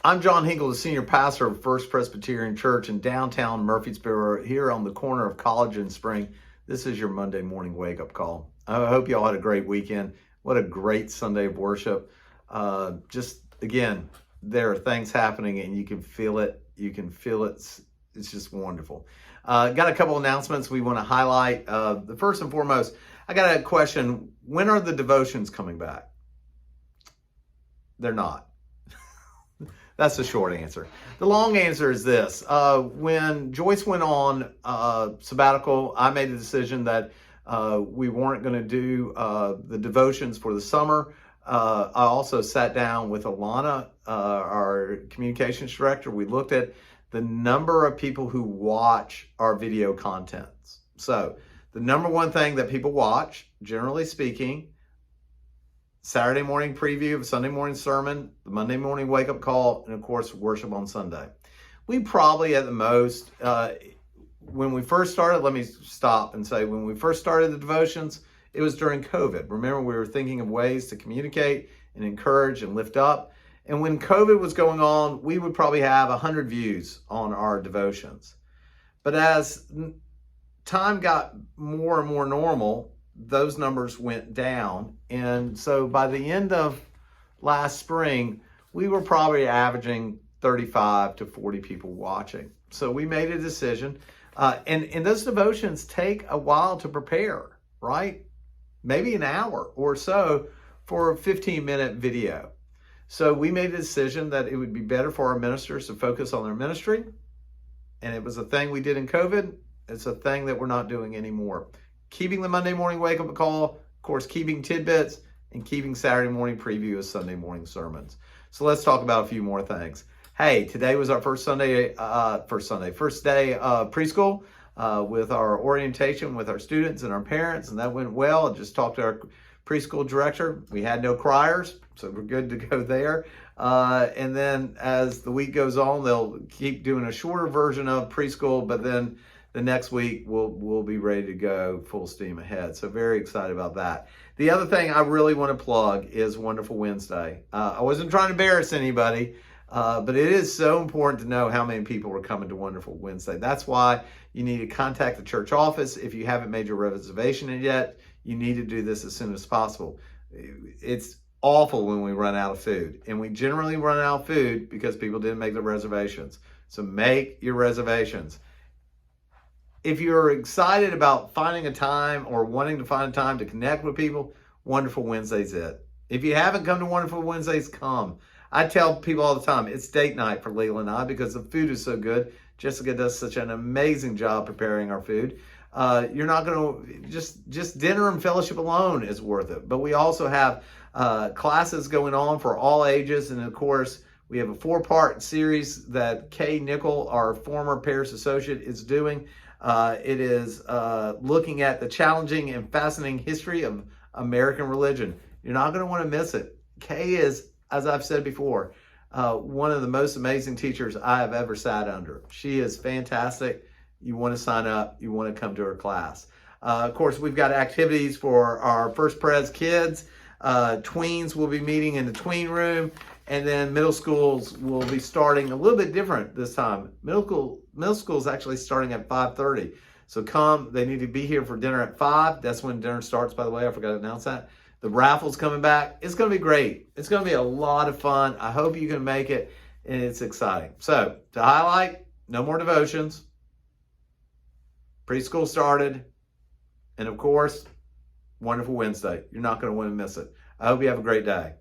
I'm John Hinkle, the senior pastor of First Presbyterian Church in downtown Murfreesboro, here on the corner of College and Spring. This is your Monday morning wake-up call. I hope you all had a great weekend. What a great Sunday of worship. Again, there are things happening and you can feel it. It's just wonderful. Got a couple announcements we want to highlight. The first and foremost, I got a question. When are the devotions coming back? They're not. That's the short answer. The long answer is this. When Joyce went on sabbatical, I made the decision that we weren't going to do the devotions for the summer. I also sat down with Alana, our communications director. We looked at the number of people who watch our video contents. So the number one thing that people watch, generally speaking, Saturday morning preview of Sunday morning sermon, the Monday morning wake-up call, and of course, worship on Sunday. We probably at the most, when we first started, let me stop and say, when we first started the devotions, it was during COVID. Remember, we were thinking of ways to communicate and encourage and lift up. And when COVID was going on, we would probably have 100 views on our devotions. But as time got more and more normal, those numbers went down. And so by the end of last spring, we were probably averaging 35 to 40 people watching. So we made a decision. And those devotions take a while to prepare, right? Maybe an hour or so for a 15-minute video. So we made a decision that it would be better for our ministers to focus on their ministry. And it was a thing we did in COVID. It's a thing that we're not doing anymore. Keeping the Monday morning wake-up call, of course, keeping tidbits, and keeping Saturday morning preview of Sunday morning sermons. So let's talk about a few more things. Hey, today was our first day of preschool with our orientation with our students and our parents, and that went well. I just talked to our preschool director. We had no criers, so we're good to go there. And then as the week goes on, they'll keep doing a shorter version of preschool, but then the next week, we'll be ready to go full steam ahead. So very excited about that. The other thing I really want to plug is Wonderful Wednesday. I wasn't trying to embarrass anybody, but it is so important to know how many people are coming to Wonderful Wednesday. That's why you need to contact the church office. If you haven't made your reservation yet, you need to do this as soon as possible. It's awful when we run out of food, and we generally run out of food because people didn't make their reservations. So make your reservations. If you're excited about finding a time or wanting to find a time to connect with people, Wonderful Wednesday's it. If you haven't come to Wonderful Wednesdays, come. I tell people all the time, it's date night for Leila and I because the food is so good. Jessica does such an amazing job preparing our food. You're not going to, just dinner and fellowship alone is worth it. But we also have classes going on for all ages. And of course, we have a 4-part series that Kay Hinkle, our former parish associate, is doing. It is looking at the challenging and fascinating history of American religion. You're not going to want to miss it. Kay is, as I've said before, one of the most amazing teachers I have ever sat under. She is fantastic. You want to sign up. You want to come to her class. Of course, we've got activities for our First Pres kids. Tweens will be meeting in the tween room. And then middle schools will be starting a little bit different this time. Middle school is actually starting at 5:30. So come, they need to be here for dinner at 5. That's when dinner starts, by the way. I forgot to announce that. The raffle's coming back. It's going to be great. It's going to be a lot of fun. I hope you can make it, and it's exciting. So to highlight, no more devotions. Preschool started. And of course, Wonderful Wednesday. You're not going to want to miss it. I hope you have a great day.